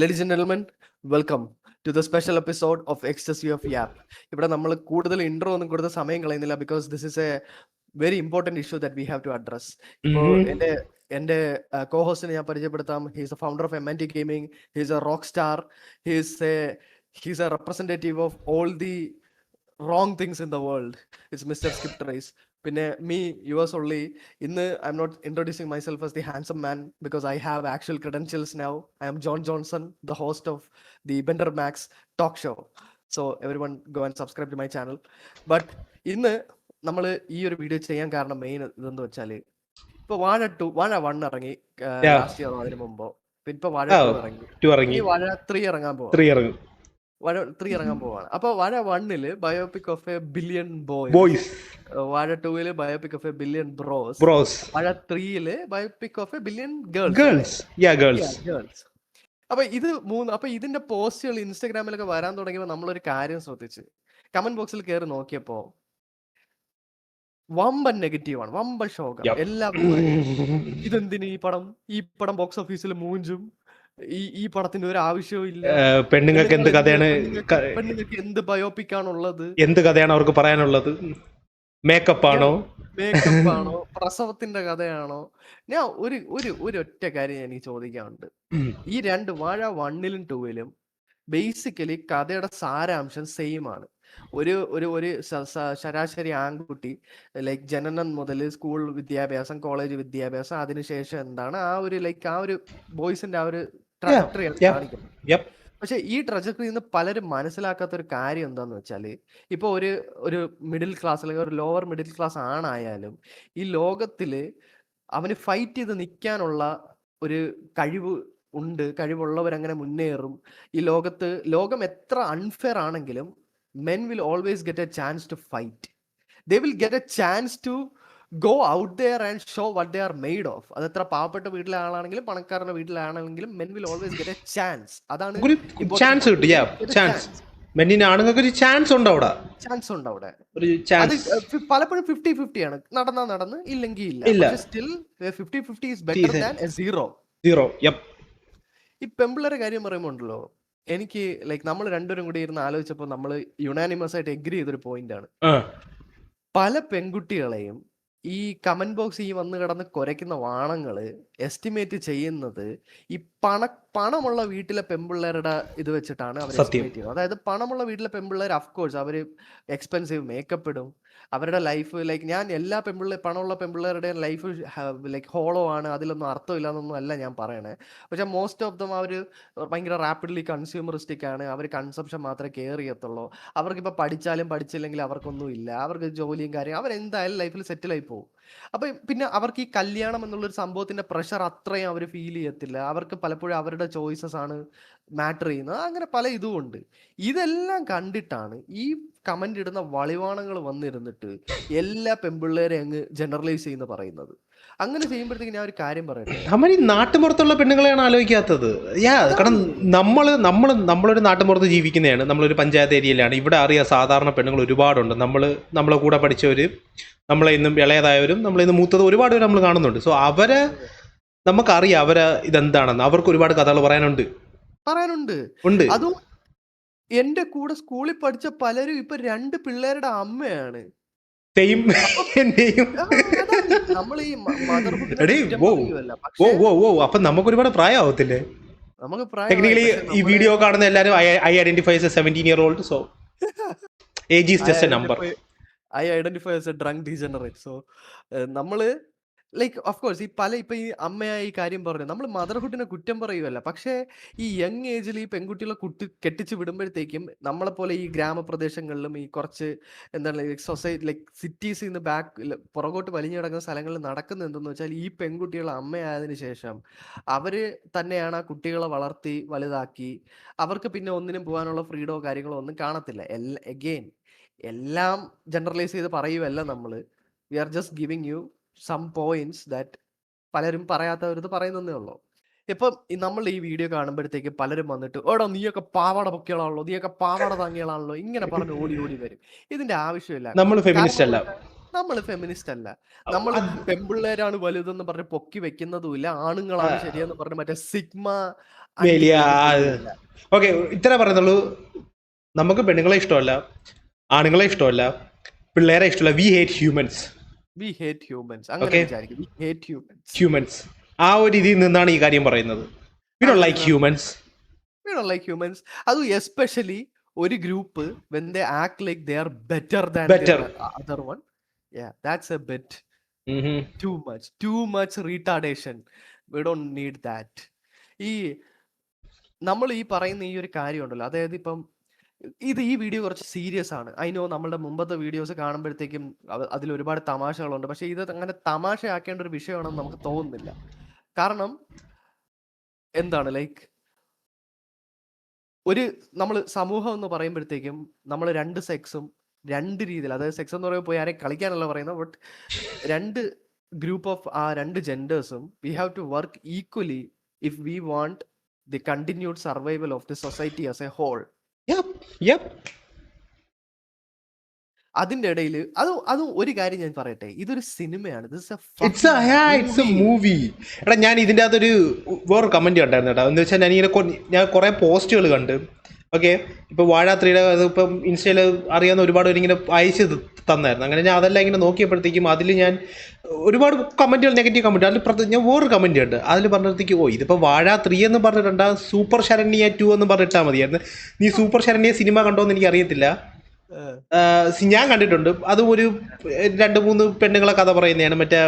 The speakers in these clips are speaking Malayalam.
Ladies and gentlemen, welcome to the special episode of Ecstasy of Yap. ഇവിടെ നമ്മൾ കൂടുതൽ ഇൻട്രോ ഒന്നും കൊടുത്ത സമയം കളയുന്നില്ല because this is a very important issue that we have to address. ഇപ്പോൾ എൻ്റെ കോ-ഹോസ്റ്റിനെ ഞാൻ പരിചയപ്പെടുത്താം. He's a founder of MNT gaming. He's a rock star. He's a representative of all the wrong things in the world. It's Mr. Skip Trace. പിന്നെ me, yours only. ഇന്ന് I'm not introducing myself as the handsome man because I have actual credentials now. I am John Johnson, the host of the Bender Max talk show. So everyone go and subscribe to my channel. But ഇന്ന് നമ്മൾ ഈ ഒരു വീഡിയോ ചെയ്യാൻ കാരണം മെയിൻ ഇതെന്ന് വെച്ചാൽ ഇപ്പൊ വാഴ 1 ഇറങ്ങി ലാസ്റ്റ് ഇയർ അതിന് മുമ്പോ. ഇപ്പൊ വാഴ 2 ഇറങ്ങി. വാഴ 3 ഇറങ്ങാൻ പോകും. വാഴ 3 ഇറങ്ങാൻ പോവാണ്. അപ്പൊ Vaazha 1 biopic of a billion boys, Vaazha 2 biopic of a billion bros, Vaazha 3 biopic of a billion girls. അപ്പൊ ഇത് അപ്പൊ ഇതിന്റെ പോസ്റ്റുകൾ ഇൻസ്റ്റാഗ്രാമിലൊക്കെ വരാൻ തുടങ്ങിയപ്പോ നമ്മളൊരു കാര്യം ശ്രദ്ധിച്ച് കമന്റ് ബോക്സിൽ കയറി നോക്കിയപ്പോ വമ്പൻ നെഗറ്റീവാണ്, വമ്പൻ ഷോക്കാണ്. ഇതെന്തിന് ഈ പടം ബോക്സ് ഓഫീസിൽ മൂഞ്ചും, ഈ പടത്തിന്റെ ഒരു ആവശ്യവും ഇല്ല, പെണ്ണുങ്ങൾക്ക് എന്ത് കഥയാണ്, പെണ്ണുങ്ങൾക്ക് എന്ത് ബയോപിക് ആണുള്ളത്, എന്ത് കഥയാണ് അവർക്ക് പറയാനുള്ളത്, മേക്കപ്പ് ആണോ, പ്രസവത്തിന്റെ കഥയാണോ? ഞാൻ ഒരു ഒറ്റ കാര്യം എനിക്ക് ചോദിക്കാനുണ്ട്. ഈ രണ്ട് വാഴ 1 2 ബേസിക്കലി കഥയുടെ സാരാംശം സെയിം ആണ്. ഒരു ശരാശരി ആൺകുട്ടി ലൈക്ക് ജനനം മുതൽ സ്കൂൾ വിദ്യാഭ്യാസം, കോളേജ് വിദ്യാഭ്യാസം, അതിനുശേഷം എന്താണ് ആ ഒരു ബോയ്സിന്റെ ആ ഒരു ട്രജക്ടറിയാണ് കാണിക്കുന്നത്. പക്ഷെ ഈ ട്രജക്ടറിയിൽ നിന്ന് പലരും മനസ്സിലാക്കാത്ത ഒരു കാര്യം എന്താന്ന് വെച്ചാല്, ഇപ്പൊ ഒരു മിഡിൽ ക്ലാസ് അല്ലെങ്കിൽ ഒരു ലോവർ മിഡിൽ ക്ലാസ് ആണായാലും ഈ ലോകത്തില് അവന് ഫൈറ്റ് ചെയ്ത് നിൽക്കാനുള്ള ഒരു കഴിവുള്ളവരങ്ങനെ മുന്നേറും. ഈ ലോകം എത്ര അൺഫെയർ ആണെങ്കിലും men will always get a chance to fight. They will get a chance to go out there and show what they are made of. അതെത്ര പാവപ്പെട്ട വീട്ടിലെ ആളാണെങ്കിലും പണക്കാരുടെ വീട്ടിലാണെങ്കിലും men will always get a chance. അതാണ് ചാൻസ് കിട്ടും. മെന്നിന് ആണുങ്ങൾക്ക് ഒരു ചാൻസ് ഉണ്ട് അവിടെ. അത് പലപ്പോഴും 50-50 ആണ്. നടന്ന് ഇല്ലെങ്കിൽ ഇല്ല. Still 50-50 is better than a zero. ഈ പെമ്പിള്ളേരെ കാര്യം പറയുമ്പോൾ ഉണ്ടല്ലോ, എനിക്ക് ലൈക്ക് നമ്മൾ രണ്ടുപേരും കൂടി ഇരുന്ന് ആലോചിച്ചപ്പോൾ നമ്മൾ യുണാനിമസ് ആയിട്ട് എഗ്രി ചെയ്തൊരു പോയിന്റ് ആണ്. പല പെൺകുട്ടികളെയും ഈ കമന്റ് ബോക്സ് ഈ വന്ന് കിടന്ന് കുരയ്ക്കുന്ന വാണങ്ങള് എസ്റ്റിമേറ്റ് ചെയ്യുന്നത് ഈ പണമുള്ള വീട്ടിലെ പെൺപിള്ളേരുടെ ഇത് വെച്ചിട്ടാണ് അവർ എസ്റ്റിമേറ്റ് ചെയ്യുന്നത്. അതായത് പണമുള്ള വീട്ടിലെ പെൺപിള്ളേർ അഫ്കോഴ്സ് അവര് എക്സ്പെൻസീവ് മേക്കപ്പ് ഇടും, അവരുടെ ലൈഫ് ലൈക്ക് ഞാൻ എല്ലാ പണമുള്ള പെൺപിള്ളേരുടെ ലൈഫ് ലൈക്ക് ഹോളോ ആണ്, അതിലൊന്നും അർത്ഥമില്ല എന്നൊന്നും അല്ല ഞാൻ പറയണേ. പക്ഷെ മോസ്റ്റ് ഓഫ് ദം അവർ ഭയങ്കര റാപ്പിഡ്ലി കൺസ്യൂമറിസ്റ്റിക് ആണ്. അവർ കൺസംഷൻ മാത്രമേ കെയർ ചെയ്യത്തുള്ളൂ. അവർക്കിപ്പോൾ പഠിച്ചാലും പഠിച്ചില്ലെങ്കിൽ അവർക്കൊന്നും ഇല്ല, അവർക്ക് ജോലിയും കാര്യം, അവരെന്തായാലും ലൈഫിൽ സെറ്റിൽ ആയി പോകും. അപ്പൊ പിന്നെ അവർക്ക് ഈ കല്യാണം എന്നുള്ളൊരു സംഭവത്തിന്റെ പ്രഷർ അത്രയും അവർ ഫീൽ ചെയ്യത്തില്ല. അവർക്ക് പലപ്പോഴും അവരുടെ ചോയ്സസ് ആണ് മാറ്റർ ചെയ്യുന്നത്. അങ്ങനെ പല ഇതുമുണ്ട്. ഇതെല്ലാം കണ്ടിട്ടാണ് ഈ കമന്റ് ഇടുന്ന വളിവാണങ്ങൾ വന്നിരുന്നിട്ട് എല്ലാ പെൺപിള്ളേരെ അങ്ങ് ജനറലൈസ് ചെയ്യുന്ന പറയുന്നത്. അങ്ങനെ ചെയ്യുമ്പോഴത്തേക്ക് ഞാൻ ഒരു കാര്യം പറയട്ടെ, നമ്മൾ ഈ നാട്ടുപുറത്തുള്ള പെണ്ണുങ്ങളെയാണ് ആലോചിക്കാത്തത്. കാരണം നമ്മളൊരു നാട്ടുപുറത്ത് ജീവിക്കുന്നതാണ്, നമ്മളൊരു പഞ്ചായത്ത് ഏരിയയിലാണ്. ഇവിടെ അറിയാം സാധാരണ പെണ്ണുങ്ങൾ ഒരുപാടുണ്ട്. നമ്മളെ കൂടെ പഠിച്ചവര്, നമ്മളെ ഇന്നും ഇളയതായവരും നമ്മളെ ഇന്ന് മൂത്തത് ഒരുപാട് പേര് നമ്മൾ കാണുന്നുണ്ട്. സോ നമുക്കറിയാം അവരെ ഇതെന്താണെന്ന്. അവർക്ക് ഒരുപാട് കഥകൾ പറയാനുണ്ട്. അതും എന്റെ കൂടെ സ്കൂളിൽ പഠിച്ച പലരും ഇപ്പൊ 2 പിള്ളേരുടെ അമ്മയാണ്. നമ്മൾ ഈ അപ്പൊ നമുക്ക് ഒരുപാട് പ്രായമാവത്തില്ലേ? ടെക്നിക്കലി ഈ വീഡിയോ കാണുന്ന എല്ലാരും I identify as a 17-year-old, so age is just a number. I identify as a drunk degenerate. So നമ്മള് ലൈക്ക് ഓഫ് കോഴ്സ് ഇപ്പൊ ഈ അമ്മയായ ഈ കാര്യം പറഞ്ഞു, നമ്മൾ മദർഹുഡിനെ കുറ്റം പറയുമല്ല. പക്ഷേ ഈ യങ് ഏജിൽ ഈ പെൺകുട്ടികളെ കെട്ടിച്ച് വിടുമ്പോഴത്തേക്കും നമ്മളെ പോലെ ഈ ഗ്രാമപ്രദേശങ്ങളിലും ഈ കുറച്ച് എന്താണ് സൊസൈറ്റി ലൈക്ക് സിറ്റീസിൽ നിന്ന് പുറകോട്ട് വലിഞ്ഞു കിടക്കുന്ന സ്ഥലങ്ങളിൽ നടക്കുന്നത് എന്തെന്ന് വെച്ചാൽ, ഈ പെൺകുട്ടികൾ അമ്മയായതിനു ശേഷം അവര് തന്നെയാണ് ആ കുട്ടികളെ വളർത്തി വലുതാക്കി. അവർക്ക് പിന്നെ ഒന്നിനും പോകാനുള്ള ഫ്രീഡമോ കാര്യങ്ങളോ ഒന്നും കാണത്തില്ല. എല്ലാം ജനറലൈസ് ചെയ്ത് പറയുമല്ല നമ്മള്. We are just giving you some points that പലരും പറയാത്തവരത് പറയുന്നേ ഉള്ളൂ. ഇപ്പം നമ്മൾ ഈ വീഡിയോ കാണുമ്പോഴത്തേക്ക് പലരും വന്നിട്ട് ഓടോ നീയൊക്കെ പാവാട പൊക്കിയാളാണല്ലോ, നീയൊക്കെ പാവാട താങ്ങിയാളാണല്ലോ, ഇങ്ങനെ പറഞ്ഞ് ഓടി വരും. ഇതിന്റെ ആവശ്യമില്ല. നമ്മൾ ഫെമിനിസ്റ്റ് അല്ല. നമ്മള് ഫെമിനിസ്റ്റ് അല്ല. നമ്മള് പെമ്പിള്ളേരാണ് വലുതെന്ന് പറഞ്ഞ് പൊക്കി വെക്കുന്നതുമില്ല. ആണുങ്ങളാണ് ശരിയെന്ന് പറഞ്ഞ് മറ്റേ സിഗ്മ വലിയ അണ്ടില്ല. ഓക്കെ, ഇത്ര പറയുന്നുള്ളൂ. നമുക്ക് പെണ്ണുങ്ങളെ ഇഷ്ടമല്ല, ആണുങ്ങളെ ഇഷ്ടമല്ല, പിള്ളേരെ ഇഷ്ടമല്ല. V hate humans. V hate humans. അങ്ങനെ Okay. വിചാരിക്കും. V hate humans. ഹ്യൂമൻസ് ആ ഒരു രീതിയിൽ നിന്നാണ് ഈ കാര്യം പറയുന്നത്. We don't like humans. We don't like humans. അതും എസ്പെഷ്യലി ഒരു group when they act like they are better than Better. the other one. Yeah, that's a bit Mhm. too much retardation. We don't need that. ഈ നമ്മൾ ഈ പറയുന്ന ഈ ഒരു കാര്യം ഉണ്ടല്ലോ, അതായത് ഇപ്പം ഈ വീഡിയോ കുറച്ച് സീരിയസ് ആണ്. ഐ നോ നമ്മളുടെ മുമ്പത്തെ വീഡിയോസ് കാണുമ്പോഴത്തേക്കും അതിൽ ഒരുപാട് തമാശകളുണ്ട്. പക്ഷെ ഇത് അങ്ങനെ തമാശയാക്കേണ്ട ഒരു വിഷയമാണെന്ന് നമുക്ക് തോന്നുന്നില്ല. കാരണം എന്താണ് ലൈക്ക് ഒരു നമ്മൾ സമൂഹം എന്ന് പറയുമ്പോഴത്തേക്കും നമ്മൾ രണ്ട് സെക്സും രണ്ട് രീതിയിൽ, അതായത് സെക്സ് എന്ന് പറയുമ്പോൾ പോയി ആരെയും കളിക്കാനല്ല പറയുന്നത്, ബട്ട് രണ്ട് ഗ്രൂപ്പ് ഓഫ് ആ രണ്ട് ജെൻഡേഴ്സും we have to work equally if we want the continued survival of the society as a whole. Yep. അതിന്റെ ഇടയിൽ അതും ഒരു കാര്യം ഞാൻ പറയട്ടെ, ഇതൊരു സിനിമയാണ്. It's A movie. എടാ, ഞാൻ ഇതിൻ്റെ അകത്തൊരു വേറെ കമന്റ് കണ്ടായിരുന്നു കേട്ടോ. എന്ന് വെച്ചാൽ ഞാൻ കുറെ പോസ്റ്റുകൾ കണ്ട്. ഓക്കെ, ഇപ്പൊ വാഴ 3യുടെ ഇപ്പം ഇൻസ്റ്റയിൽ അറിയാവുന്ന ഒരുപാട് പേര് ഇങ്ങനെ അയച്ചു തന്നായിരുന്നു. അങ്ങനെ ഞാൻ അതെല്ലാം ഇങ്ങനെ നോക്കിയപ്പോഴത്തേക്കും അതിൽ ഞാൻ ഒരുപാട് കമന്റുകൾ, നെഗറ്റീവ് കമന്റ്, അതിൽ ഞാൻ വേറൊരു കമന്റ് ഉണ്ട്. അതിൽ പറഞ്ഞപ്പോഴത്തേക്ക് ഇതിപ്പോ വാഴ 3 എന്ന് പറഞ്ഞിട്ടുണ്ടാ, സൂപ്പർ ശരണ്യ 2 എന്ന് പറഞ്ഞിട്ടാൽ മതിയായിരുന്നു. നീ സൂപ്പർ ശരണ്യ സിനിമ കണ്ടോന്ന് എനിക്ക് അറിയത്തില്ല. ഞാൻ കണ്ടിട്ടുണ്ട്. അത് ഒരു 2-3 പെണ്ണുങ്ങളെ കഥ പറയുന്നതാണ്. മറ്റേ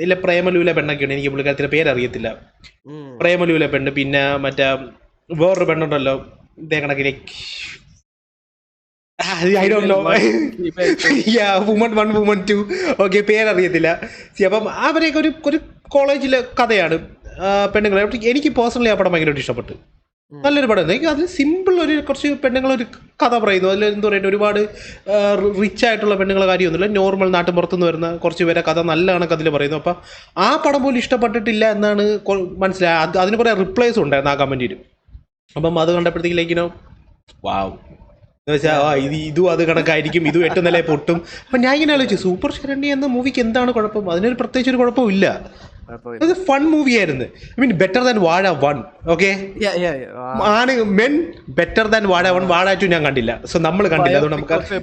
ഇല്ല, പ്രേമലൂല പെണ്ണൊക്കെയാണ്. എനിക്ക് പുള്ളിക്കാരത്തിന്റെ പേരറിയത്തില്ല. പ്രേമലൂല പെണ്ണ്, പിന്നെ മറ്റേ വേറൊരു പെണ്ണുണ്ടല്ലോ ഇതേ കണക്കിന്, I don't know, woman 1 woman 2. ഓക്കെ, പേരറിയത്തില്ല. അപ്പം അവരെയൊക്കെ ഒരു കോളേജിലെ കഥയാണ്, പെണ്ണുങ്ങളെ. എനിക്ക് പേഴ്സണലി ആ പടം ഭയങ്കരമായിട്ട് ഇഷ്ടപ്പെട്ടു. നല്ലൊരു പടം. എനിക്ക് അതിൽ സിമ്പിൾ കുറച്ച് പെണ്ണുങ്ങളൊരു കഥ പറയുന്നു. അതിൽ എന്താ പറയുക, ഒരുപാട് റിച്ച് ആയിട്ടുള്ള പെണ്ണുങ്ങളെ കാര്യമൊന്നുമില്ല. നോർമൽ നാട്ടുമ്പുറത്തുനിന്ന് വരുന്ന കുറച്ച് പേരെ കഥ നല്ല കണക്ക് അതിൽ പറയുന്നു. അപ്പം ആ പടം പോലും ഇഷ്ടപ്പെട്ടിട്ടില്ല എന്നാണ് മനസ്സിലായത്. അതിന് കുറേ റിപ്ലൈസ് ഉണ്ടായിരുന്നു ആ കമന്റിൽ. അപ്പം അത് കണ്ടപ്പോഴത്തേക്കിലേക്കിനോ വാവ് എന്ന് വെച്ചാൽ ഇതും അത് കണക്കായിരിക്കും, ഇതും 8 നിലയെ പൊട്ടും. അപ്പം ഞാൻ ഇങ്ങനെ ആലോചിച്ചു, സൂപ്പർ ശരണ്യ എന്ന മൂവിക്ക് എന്താണ് കുഴപ്പം? അതിനൊരു പ്രത്യേകിച്ച് ഒരു കുഴപ്പമില്ല. അത് ഫൺ മൂവിയായിരുന്നു. I mean better than Vaazha 1. Okay, ആണ് മെൻ ബെറ്റർ ദാൻ വാഴ 1. വാഴ 2 ഞാൻ കണ്ടില്ല, സോ നമ്മൾ കണ്ടില്ല. അതുകൊണ്ട് നമുക്ക്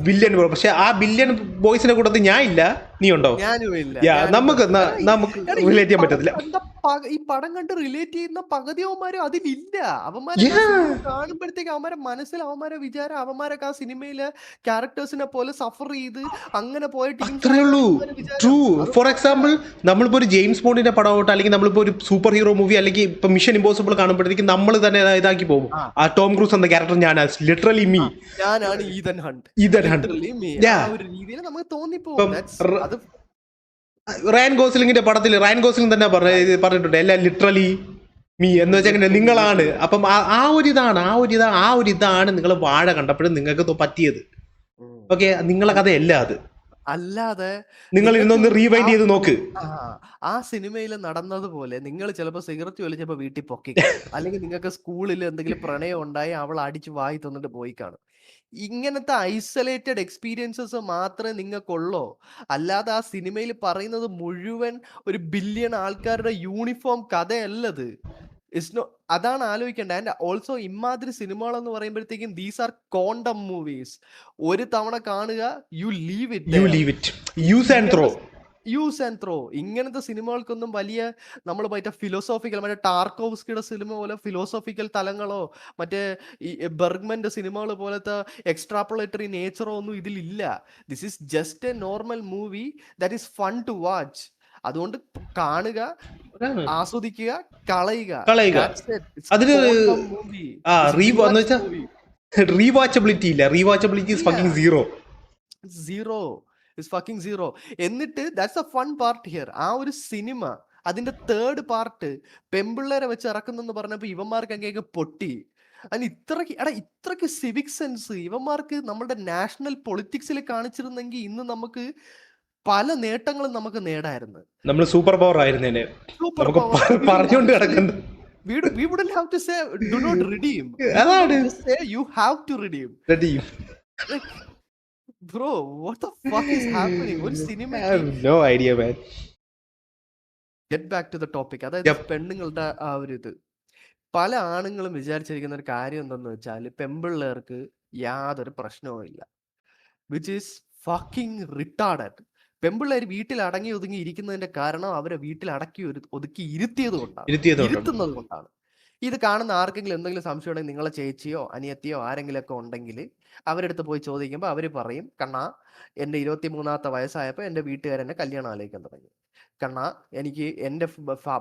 ബില്യൺ, പക്ഷെ ആ ബില്യൺ ബോയ്സിന്റെ കൂട്ടത്തിൽ ഞാൻ ഇല്ല. നീ ഉണ്ടോ? നമുക്ക് റിലേറ്റ് ചെയ്യാൻ പറ്റത്തില്ല. ഈ പടം കണ്ട് റിലേറ്റ് ചെയ്യുന്ന പകുതിയവന്മാരും അതിലില്ല. അവന്മാരെ കാണുമ്പോഴത്തേക്ക് അവന്മാരെ മനസ്സിൽ അവന്മാരെ വിചാരം അവന്മാരൊക്കെ ആ സിനിമയിലെ ക്യാരക്ടേഴ്സിനെ പോലെ സഫർ ചെയ്ത് അങ്ങനെ പോയിട്ട് അത്രേ ഉള്ളൂ. ട്രൂ. ഫോർ എക്സാമ്പിൾ, നമ്മളിപ്പോ ഒരു ജെയിംസ് ബോണ്ടിന്റെ പടമാവട്ടെ, അല്ലെങ്കിൽ നമ്മളിപ്പോ ഒരു സൂപ്പർ ഹീറോ മൂവി, അല്ലെങ്കിൽ ഇപ്പൊ മിഷൻ ഇമ്പോസിബിൾ കാണുമ്പോഴത്തേക്ക് നമ്മൾ തന്നെ ഇതാക്കി പോകും. ആ ടോം ക്രൂസ് എന്ന ക്യാരക്ടർ ഞാനാണ്, ലിറ്ററലി മീ, ഞാനാണ് ഈതൻ ഹണ്ട്. ഒരു രീതിയിൽ നമുക്ക് തോന്നിപ്പോകും. റയൻ ഗോസ്ലിംഗിന്റെ പടത്തിൽ റയൻ ഗോസ്ലിംഗ് തന്നെ പറഞ്ഞിട്ടുണ്ട്, എല്ലാം ലിറ്ററലി മീ എന്ന് വെച്ചാൽ നിങ്ങളാണ്. അപ്പം ആ ഒരു ഇതാണ് നിങ്ങൾ വാഴ കണ്ടപ്പോഴും നിങ്ങൾക്ക് പറ്റിയത്. ഓക്കെ, നിങ്ങളെ കഥയല്ല അത്. അല്ലാതെ നിങ്ങൾ ഇന്നൊന്ന് റീവൈൻഡ് ചെയ്ത് നോക്ക്. ആ സിനിമയിൽ നടന്നതുപോലെ നിങ്ങൾ ചിലപ്പോൾ സിഗരറ്റ് വലിച്ചപ്പോ വീട്ടിൽ പൊക്കി, അല്ലെങ്കിൽ നിങ്ങൾക്ക് സ്കൂളിൽ എന്തെങ്കിലും പ്രണയം ഉണ്ടായി അവൾ അടിച്ച് വായി തന്നിട്ട് പോയി കാണും. ഇങ്ങനത്തെ ഐസൊലേറ്റഡ് എക്സ്പീരിയൻസസ് മാത്രമേ നിങ്ങൾക്കുള്ളൂ. അല്ലാതെ ആ സിനിമയിൽ പറയുന്നത് മുഴുവൻ ഒരു ബില്യൺ ആൾക്കാരുടെ യൂണിഫോം കഥയല്ലത്. അതാണ് ആലോചിക്കേണ്ടത്. ആൻഡ് ഓൾസോ ഇമാതിരി സിനിമകൾ എന്ന് പറയുമ്പോഴത്തേക്കും ദീസ് ആർ കോണ്ടം മൂവീസ്. ഒരു തവണ കാണുക, you leave it, use and throw. ഇങ്ങനത്തെ സിനിമകൾക്കൊന്നും വലിയ നമ്മൾ മറ്റേ ഫിലോസോഫിക്കൽ, മറ്റേ ടാർക്കോവ്സ്കിയുടെ സിനിമ പോലെ ഫിലോസോഫിക്കൽ തലങ്ങളോ മറ്റേ ഈ ബെർഗ്മന്റെ സിനിമകൾ പോലത്തെ എക്സ്ട്രാപ്പുലേറ്ററി നേച്ചറോ ഒന്നും ഇതിലില്ല. This is just a normal movie that is fun to watch. അതുകൊണ്ട് കാണുക, ആസ്വദിക്കുക, കളയുക. അതിന് റീവാച്ചബിലിറ്റി ഇല്ല. Rewatchability is fucking zero. എന്നിട്ട് that's a fun part here. ആ ഒരു സിനിമ അതിന്റെ 3rd പാർട്ട് പെമ്പിള്ളേരെ വെച്ച് ഇറക്കുന്നെന്ന് പറഞ്ഞപ്പോ ഇവന്മാർക്ക് അങ്ങേക്ക് പൊട്ടി. അതിന് ഇത്രക്ക് സിവിക് സെൻസ് ഇവന്മാർക്ക് നമ്മുടെ നാഷണൽ പൊളിറ്റിക്സിൽ കാണിച്ചിരുന്നെങ്കിൽ ഇന്ന് നമുക്ക് പല നേട്ടങ്ങളും നമുക്ക് നേടായിരുന്നു. നമ്മൾ സൂപ്പർ പവർ ആയിരുന്നേനെ. പറഞ്ഞുകൊണ്ട് കിടക്കുന്നത്. We wouldn't have to say do not redeem. You have to redeem. Bro what the fuck is happening? ഒരു I സിനിമയ്ക്ക് have no idea, man. Get back to the topic. അതായത് Yep. പെണ്ണുങ്ങളുടെ ആ ഒരു ഇത് പല ആണുങ്ങളും വിചാരിച്ചിരിക്കുന്ന ഒരു കാര്യം എന്തെന്ന് വെച്ചാൽ പെമ്പിള്ളേർക്ക് യാതൊരു പ്രശ്നവും ഇല്ല, വിച്ച് ഈസ് ഫക്കിംഗ് റിട്ടാർഡഡ്. പെമ്പിള്ളേർ വീട്ടിൽ അടങ്ങി ഒതുങ്ങി ഇരിക്കുന്നതിന്റെ കാരണം അവരെ വീട്ടിൽ അടക്കി ഒതുക്കി ഇരുത്തിയത് കൊണ്ടാണ്, ഇരുത്തിയതുകൊണ്ട്. ഇരുത്തുന്നത് കൊണ്ടാണ്. ഇത് കാണുന്ന ആർക്കെങ്കിലും എന്തെങ്കിലും സംശയം ഉണ്ടെങ്കിൽ നിങ്ങളെ ചേച്ചിയോ അനിയത്തിയോ ആരെങ്കിലുമൊക്കെ ഉണ്ടെങ്കിൽ അവരെടുത്ത് പോയി ചോദിക്കുമ്പോൾ അവർ പറയും, കണ്ണാ എൻ്റെ 23-ാമത്തെ വയസ്സായപ്പോൾ എൻ്റെ വീട്ടുകാരെന്നെ കല്യാണം ആലോചിക്കാൻ തുടങ്ങി. കണ്ണാ എനിക്ക് എൻ്റെ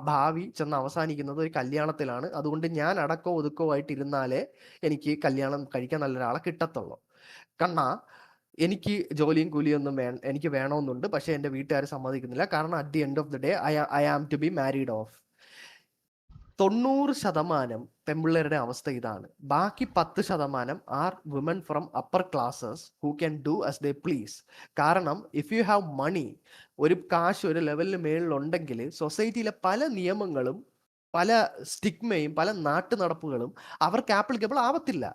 ഭാവി ചെന്ന് അവസാനിക്കുന്നത് ഒരു കല്യാണത്തിലാണ്, അതുകൊണ്ട് ഞാൻ അടക്കോ ഒതുക്കോ ആയിട്ട് ഇരുന്നാലേ എനിക്ക് കല്യാണം കഴിക്കാൻ നല്ലൊരാളെ കിട്ടത്തുള്ളൂ. കണ്ണാ എനിക്ക് ജോലിയും കൂലിയൊന്നും എനിക്ക് വേണമെന്നുണ്ട്, പക്ഷെ എൻ്റെ വീട്ടുകാർ സമ്മതിക്കുന്നില്ല, കാരണം at the end of the day I am to be married off. 90% പെമ്പിള്ളേരുടെ അവസ്ഥ ഇതാണ്. ബാക്കി 10% are women from upper classes who can do as they please. കാരണം ഇഫ് യു ഹാവ് മണി, ഒരു കാശ് ഒരു ലെവലിന് മേളിലുണ്ടെങ്കിൽ സൊസൈറ്റിയിലെ പല നിയമങ്ങളും പല സ്റ്റിഗ്മയും പല നാട്ടു നടപ്പുകളും അവർക്ക് ആപ്ലിക്കബിൾ ആവത്തില്ല.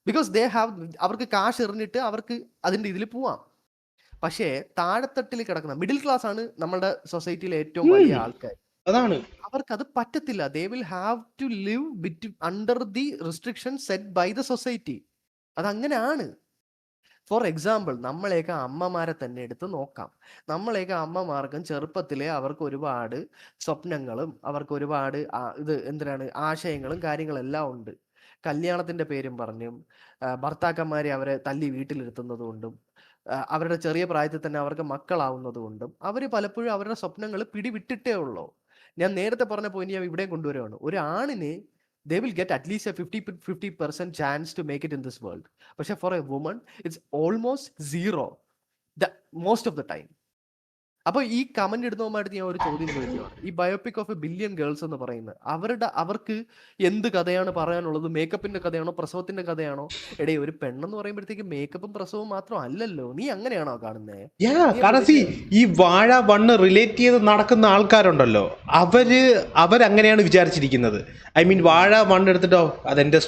ബിക്കോസ് ദേ ഹാവ്, അവർക്ക് കാശ് എറിഞ്ഞിട്ട് അവർക്ക് അതിൻ്റെ ഇതിൽ പോവാം. പക്ഷേ താഴെത്തട്ടിൽ കിടക്കുന്ന മിഡിൽ ക്ലാസ് ആണ് നമ്മളുടെ സൊസൈറ്റിയിലെ ഏറ്റവും വലിയ ആൾക്കാർ. അതാണ് അവർക്ക് അത് പറ്റത്തില്ല. They will have to live under the restriction set by the society. അതങ്ങനെയാണ്. ഫോർ എക്സാമ്പിൾ, നമ്മളെയൊക്കെ അമ്മമാരെ തന്നെ എടുത്ത് നോക്കാം. നമ്മളെയൊക്കെ അമ്മമാർക്കും ചെറുപ്പത്തിലെ അവർക്ക് ഒരുപാട് സ്വപ്നങ്ങളും അവർക്ക് ഒരുപാട് ഇത് എന്തിനാണ് ആശയങ്ങളും കാര്യങ്ങളെല്ലാം ഉണ്ട്. കല്യാണത്തിന്റെ പേരും പറഞ്ഞും ഭർത്താക്കന്മാരെ അവരെ തല്ലി വീട്ടിലിരുത്തുന്നത് കൊണ്ടും അവരുടെ ചെറിയ പ്രായത്തിൽ തന്നെ അവർക്ക് മക്കളാവുന്നത് കൊണ്ടും അവർ പലപ്പോഴും അവരുടെ സ്വപ്നങ്ങൾ പിടിവിട്ടിട്ടേ ഉള്ളൂ. ഞാൻ നേരത്തെ പറഞ്ഞ പോയിന്റ് ഞാൻ ഇവിടെയും കൊണ്ടുവരുവാണ്. ഒരു ആണിന് they will get at least a 50% chance to make it in this world. പക്ഷെ for a woman it's almost zero most of the time. അപ്പൊ ഈ കമന്റ് ഇടുന്നവന്മാരുടെ ഞാൻ ഒരു ചോദ്യം ചോദിക്കുകയാണ്. ഈ biopic of a billion girls എന്ന് പറയുന്നത് അവർക്ക് എന്ത് കഥയാണ് പറയാനുള്ളത്? മേക്കപ്പിന്റെ കഥയാണോ പ്രസവത്തിന്റെ കഥയാണോ? എടേ, ഒരു പെണ്ണെന്ന് പറയുമ്പോഴത്തേക്ക് മേക്കപ്പും പ്രസവവും മാത്രം അല്ലല്ലോ. നീ അങ്ങനെയാണോ കാണുന്നത്? കാരണം ഈ വാഴ 1 റിലേറ്റ് ചെയ്ത് നടക്കുന്ന ആൾക്കാരുണ്ടല്ലോ, അവരങ്ങനെയാണ് വിചാരിച്ചിരിക്കുന്നത്. ഐ മീൻ വാഴ 1 എടുത്തിട്ടോ അതെന്റെ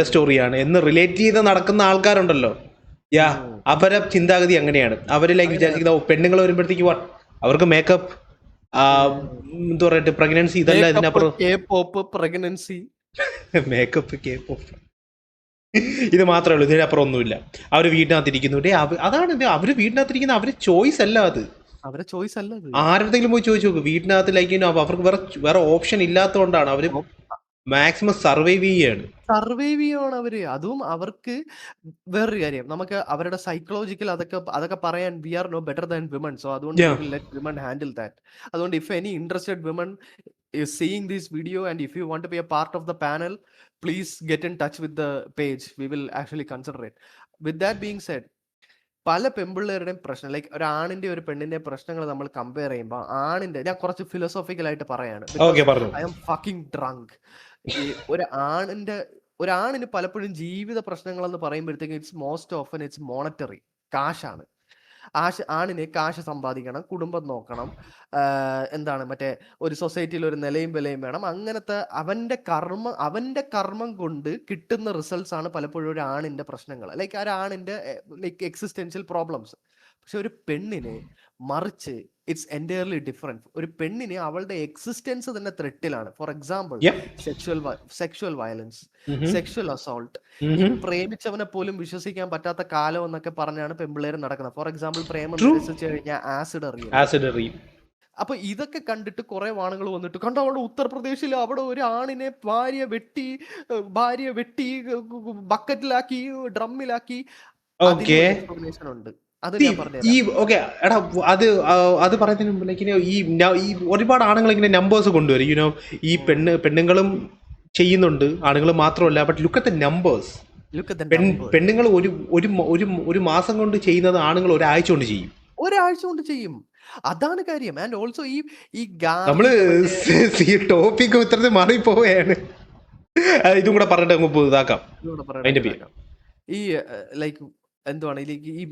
സ്റ്റോറിയാണ് എന്ന് റിലേറ്റ് ചെയ്ത് നടക്കുന്ന ആൾക്കാരുണ്ടല്ലോ. അവരെ ചിന്താഗതി അങ്ങനെയാണ്. അവരിലേക്ക് വിചാരിക്കുന്ന പെണ്ണുങ്ങൾ വരുമ്പോഴത്തേക്ക് അവർക്ക് മേക്കപ്പ്, എന്താ പറയട്ടെ, പ്രഗ്നൻസി, ഇതല്ല ഇതിനപ്പുറം പ്രഗ്നൻസി മേക്കപ്പ് ഇത് മാത്രമേ ഉള്ളൂ, ഇതിനപ്പുറം ഒന്നുമില്ല. അവർ വീട്ടിനകത്തിരിക്കുന്നു. അതാണ് അവര് വീട്ടിനകത്തിരിക്കുന്ന അവര് ചോയ്സ് അല്ല, അത് അവരെ ചോയ്സ് അല്ല. ആരുടെങ്കിലും പോയി ചോദിച്ചു നോക്ക്. വീട്ടിനകത്തിലേക്ക് അവർക്ക് വേറെ ഓപ്ഷൻ ഇല്ലാത്തതുകൊണ്ടാണ് അവര് മാക്സിമം സർവൈവ് ചെയ്യാണ് അവര്. അതും അവർക്ക് വേറൊരു കാര്യം, നമുക്ക് അവരുടെ സൈക്കോളജിക്കൽ അതൊക്കെ പറയാൻ we are no better than women. So അതുകൊണ്ട് ലെറ്റ് വിമൻ ഹാൻഡിൽ ദാറ്റ്. അതുകൊണ്ട് if any interested women is seeing this video and if you want to be a part of the panel, please get in touch with the page. We will actually consider it. With that being said, പല പെമ്പിള്ളേരുടെയും പ്രശ്നം, ലൈക്ക് ഒരു ആണിന്റെ ഒരു പെണ്ണിന്റെ പ്രശ്നങ്ങൾ നമ്മൾ കമ്പയർ ചെയ്യുമ്പോൾ ആണിന്റെ, ഞാൻ കുറച്ച് ഫിലോസോഫിക്കൽ ആയിട്ട് പറയാണ്. I am fucking drunk. ഒരു ആണിന് പലപ്പോഴും ജീവിത പ്രശ്നങ്ങൾ എന്ന് പറയുമ്പോഴത്തേക്കും it's most often it's monetary, കാശാണ്. ആണിന് കാശ് സമ്പാദിക്കണം, കുടുംബം നോക്കണം, എന്താണ് മറ്റേ ഒരു സൊസൈറ്റിയിൽ ഒരു നിലയും വിലയും വേണം. അങ്ങനത്തെ അവന്റെ കർമ്മം കൊണ്ട് കിട്ടുന്ന റിസൾട്ട്സ് ആണ് പലപ്പോഴും ഒരു ആണിന്റെ പ്രശ്നങ്ങൾ, ലൈക്ക് ഒരു ആണിന്റെ ലൈക്ക് എക്സിസ്റ്റൻഷ്യൽ പ്രോബ്ലംസ്. പക്ഷെ ഒരു പെണ്ണിന് മറിച്ച് ഇറ്റ്സ് എൻറ്റയർലി ഡിഫറെന്റ്. ഒരു പെണ്ണിന് അവളുടെ എക്സിസ്റ്റൻസ് തന്നെ ത്രെട്ടിലാണ്. For example, sexual violence, sexual assault, ഈ പ്രേമിച്ചവനെ പോലും വിശ്വസിക്കാൻ പറ്റാത്ത കാലം എന്നൊക്കെ പറഞ്ഞാണ് പെമ്പിള്ളേര് നടക്കുന്നത്. ഫോർ എക്സാമ്പിൾ, പ്രേമം നിരസിച്ചു കഴിഞ്ഞാൽ ആസിഡ് എറിയും. അപ്പൊ ഇതൊക്കെ കണ്ടിട്ട് കുറെ വാണങ്ങൾ വന്നിട്ട് കണ്ടോ, അവിടെ ഉത്തർപ്രദേശിൽ അവിടെ ഒരു ആണിനെ ഭാര്യ വെട്ടി ബക്കറ്റിലാക്കി ഡ്രമ്മിലാക്കി ഉണ്ട്. അത് പറയുന്നതിന് മുമ്പ് ഈ ഒരുപാട് ആണുങ്ങൾ ഇങ്ങനെ നമ്പേഴ്സ് കൊണ്ടുവരും. യുനോ ഈ പെണ്ണുങ്ങളും ചെയ്യുന്നുണ്ട്, ആണുങ്ങൾ മാത്രമല്ല. But look at the numbers. പെണ്ണുങ്ങൾ ഒരു മാസം കൊണ്ട് ചെയ്യുന്നത് ആണുങ്ങൾ ഒരാഴ്ച കൊണ്ട് ചെയ്യും. അതാണ് കാര്യം. ആൻഡ് ഓൾസോ ഈ നമ്മള് ടോപ്പിക് ഇത്രത്തിൽ മാറിപ്പോവുകയാണ്. ഇതും കൂടെ പറഞ്ഞിട്ട് നമുക്ക് ഇതാക്കാം. ഈ ലൈക്ക് എന്തുവാണ് ഇതിലേക്ക് ഈ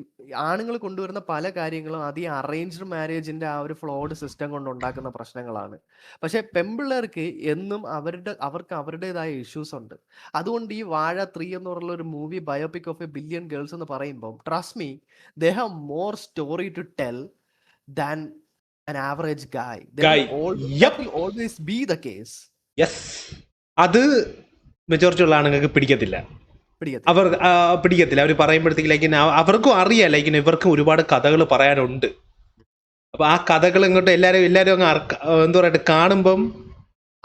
ആണുങ്ങൾ കൊണ്ടുവരുന്ന പല കാര്യങ്ങളും അത് ഈ അറേഞ്ച്ഡ് മാരേജിന്റെ ആ ഒരു ഫ്ലോഡ് സിസ്റ്റം കൊണ്ട് ഉണ്ടാക്കുന്ന പ്രശ്നങ്ങളാണ്. പക്ഷെ പെമ്പിള്ളേർക്ക് എന്നും അവർക്ക് അവരുടേതായ ഇഷ്യൂസ് ഉണ്ട്. അതുകൊണ്ട് ഈ വാഴ 3 എന്ന് പറഞ്ഞ ഒരു movie biopic of a billion girls എന്ന് പറയുമ്പോൾ trust me they have more story to tell than an average guy. Guy. That Yep. will always be the case. Yes, അത് മെജോറിറ്റി ഉള്ള ആണുങ്ങൾക്ക് പിടിക്കത്തില്ല. പിടിക്കത്തില്ല. അവർ പിടിക്കത്തില്ല. അവർ പറയുമ്പോഴത്തേക്ക് ലൈക്ക് അവർക്കും അറിയാം ലൈക്ക് ഇവർക്ക് ഒരുപാട് കഥകൾ പറയാനുണ്ട്. അപ്പൊ ആ കഥകൾ ഇങ്ങോട്ട് എല്ലാരും അങ്ങ് എന്താ പറയുക കാണുമ്പം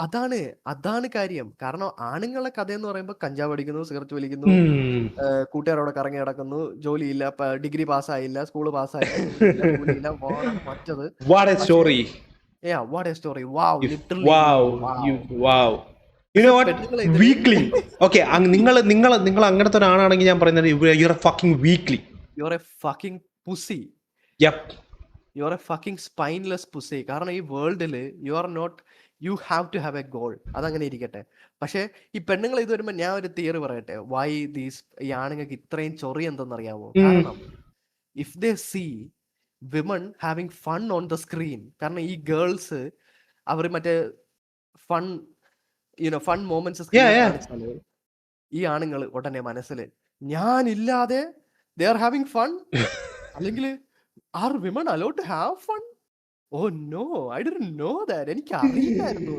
അതാണ് കാര്യം. കാരണം ആണുങ്ങളെ കഥ എന്ന് പറയുമ്പോൾ കഞ്ചാവ് അടിക്കുന്നു, സിഗരറ്റ് വലിക്കുന്നു, കൂട്ടുകാരോടെ കറങ്ങി നടക്കുന്നു, ജോലിയില്ല, ഡിഗ്രി പാസ്സായില്ല, സ്കൂള് പാസ്സായില്ല, മറ്റത്. What A story. What a story. Wow, literally. Wow. You know what? Weakly. Okay, നിങ്ങൾ അങ്ങനത്തെ ഒരാളാണെങ്കിൽ ഞാൻ പറയുന്നത് you're a fucking weakly. You're a fucking pussy. Yep. You're a fucking spineless pussy. കാരണം ഈ വേൾഡിൽ you have to have a goal. അതങ്ങനെ ഇരിക്കട്ടെ. പക്ഷേ ഈ പെണ്ണുങ്ങൾ ഇത് വരുമ്പോൾ ഞാൻ ഒരു തിയറി പറയട്ടെ. Why ഈ ആണുങ്ങൾക്ക് ഇത്രയും ചൊറി എന്തെന്നറിയാമോ? കാരണം if they see women having fun on the screen, കാരണം ഈ ഗേൾസ് അവർ മറ്റേ ഫൺ മൊമെന്റ്സ് കാണിച്ചാല് ഈ ആണുങ്ങൾ ഉടനെ മനസ്സിൽ ഞാനില്ലാതെ they are having fun അല്ലെങ്കിൽ are women allowed to have fun? Oh no, I didn't know that. എനിക്ക് അറിയില്ലായിരുന്നു.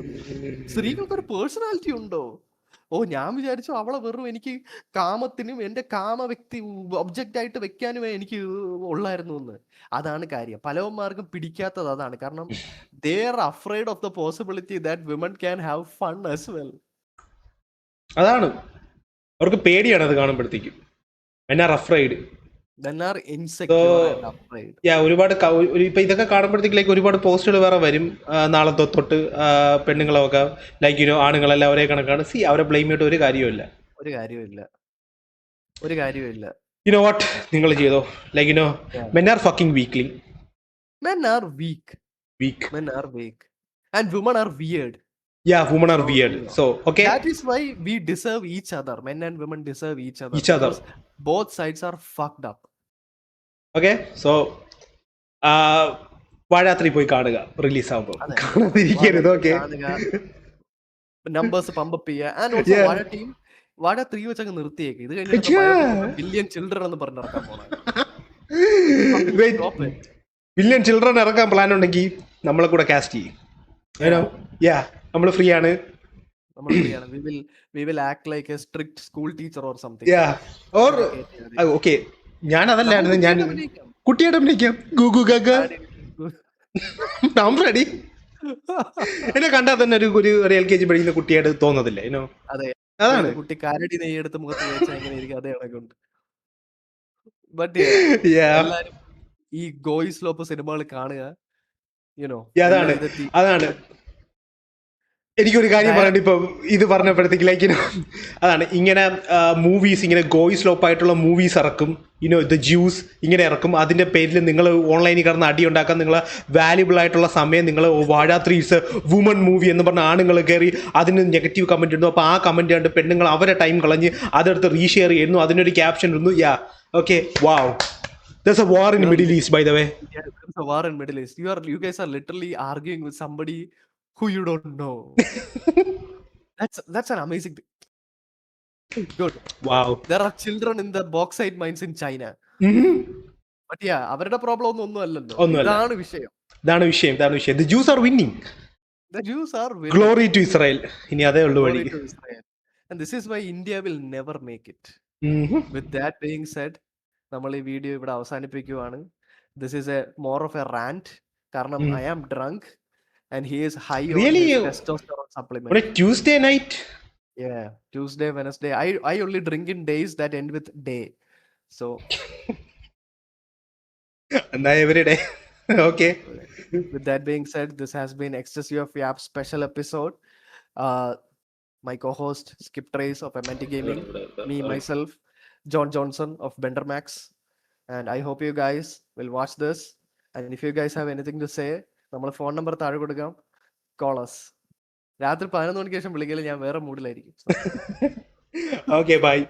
സ്ത്രീകൾക്ക് ഒരു പേഴ്സണാലിറ്റി ഉണ്ടോ? ഞാൻ വിചാരിച്ചു അവളെ വെറും എനിക്ക് കാമത്തിനും എന്റെ വ്യക്തി ഒബ്ജക്റ്റ് ആയിട്ട് വെക്കാനുമേ എനിക്ക് ഉള്ളായിരുന്നു എന്ന്. അതാണ് കാര്യം. പലവന്മാർക്കും പിടിക്കാത്തത് അതാണ്. കാരണം they are afraid of the possibility that women can have fun as well. അതാണ് അവർക്ക് പേടിയാണ് അത് കാണുമ്പോഴത്തേക്കും. Men are afraid. Men are insecure and afraid. ഒരുപാട് ഇപ്പൊ ഇതൊക്കെ കാണുമ്പോഴത്തേക്ക് ഒരുപാട് പോസ്റ്റുകൾ വേറെ വരും. നാളെ തൊട്ട് പെണ്ണുങ്ങളൊക്കെ ലൈക്ക് ആണുങ്ങളെല്ലാം ഒരേ കണക്കാണ്. അവരെ ബ്ലെയിം ചെയ്തിട്ട് ഒരു കാര്യമില്ല. You know what? നിങ്ങൾ ചെയ്തോ like men are fucking weakling. Men are weak. Men are weak. And women are weird. Yeah, women are weird. So, okay. That is why we deserve each other. Men and women deserve each other. Both sides are fucked up. Okay, so വാഴ 3 പോയി കാണുക റിലീസ് ആവുമ്പോൾ. കാണാതിരിക്കരുത്. ഓക്കെ, നമ്പേഴ്സ് പമ്പ് ചെയ്യുക. ആൻഡ് ഓൾസോ വാഴ 3 വെച്ചങ്ങ് നിർത്തിയേക്ക്. ഇത് കഴിഞ്ഞിട്ട് ബില്യൺ ചിൽഡ്രൻ എന്ന് പറഞ്ഞ് ഇറക്കാൻ പോണേ. ബില്യൺ ചിൽഡ്രൻ ഇറക്കാൻ പ്ലാൻ ഉണ്ടെങ്കിൽ നമ്മളെ കൂടെ കാസ്റ്റ് ചെയ്യും. നമ്മൾ ഫ്രീ ആണ്. We will act like a strict school teacher or something. Or okay, ഞാൻ അതല്ലായിരുന്നു. ഞാൻ കുട്ടിയുടെ അഭിനയിക്കാം. ഗുഗു ഗഗ. I'm ready. എന്നെ കണ്ടാൽ തന്നെ ഒരു LKG പഠിക്കുന്ന കുട്ടിയായിട്ട് തോന്നത്തില്ല. അതാണ് കുട്ടി കാരടി നെയ്യെടുത്ത് മുഖത്ത് വെച്ചാൽ എങ്ങനെ ഇരിക്കും അതേ കണക്കുണ്ട്. ബട്ട് എല്ലാരും ഈ ഗോയി സ്ലോപ്പ് സിനിമകൾ കാണുക. അതാണ് എനിക്കൊരു കാര്യം പറയണ്ട. ഇപ്പൊ ഇത് പറഞ്ഞപ്പോഴത്തേക്ക് ലൈക്ക് അതാണ് ഇങ്ങനെ മൂവീസ്, ഇങ്ങനെ ഗോയി സ്ലോപ്പ് ആയിട്ടുള്ള മൂവീസ് ഇറക്കും. ദ ജ്യൂസ് ഇങ്ങനെ ഇറക്കും. അതിന്റെ പേരിൽ നിങ്ങൾ ഓൺലൈനിൽ കിടന്ന് അടി ഉണ്ടാക്കാൻ നിങ്ങൾ വാല്യുബിൾ ആയിട്ടുള്ള സമയം നിങ്ങൾ വാഴ 3 ഇസ് വുമൺ മൂവി എന്ന് പറഞ്ഞ ആണുങ്ങൾ കയറി അതിന് നെഗറ്റീവ് കമന്റ് ഇടുന്നു. അപ്പോൾ ആ കമന്റ് കണ്ട് പെണ്ണുങ്ങൾ അവരെ ടൈം കളഞ്ഞ് അതെടുത്ത് റീഷെയർ ചെയ്യുന്നു. അതിനൊരു ക്യാപ്ഷൻ ഇടുന്നു. Okay, wow. There's a war in the Middle East, by the way. Yeah, there's a war in Middle East. You guys are literally arguing with somebody who you don't know. That's an amazing thing. Good. Wow. There are children in the bauxite mines in China. But അവരുടെ പ്രോബ്ലം ഒന്നും അല്ലല്ലോ. ഇതാണ് വിഷയം. The Jews are winning. Glory to Israel. ഇനി അതേ ഉള്ളൂ വഴി. And this is why India will never make it. With that being said, നമ്മൾ ഈ വീഡിയോ ഇവിടെ അവസാനിപ്പിക്കുവാണ്. This is more of a rant. കാരണം I am drunk and he is high on his testosterone supplement. On a Tuesday night? Yeah, Tuesday, Wednesday. I only drink in days that end with day. So and every day. Okay. With that being said, this has been Ecstasy of Yap special episode. My co-host Skip Trace of MNT Gaming, me myself John Johnson of Bendermax, and I hope you guys will watch this. And if you guys have anything to say, നമ്മൾ ഫോൺ നമ്പർ താഴെ കൊടുക്കാം. Call us. രാത്രി 11 മണിക്ക് ശേഷം വിളിക്കല് ഞാൻ വേറെ മൂഡിലായിരിക്കും. Okay, bye.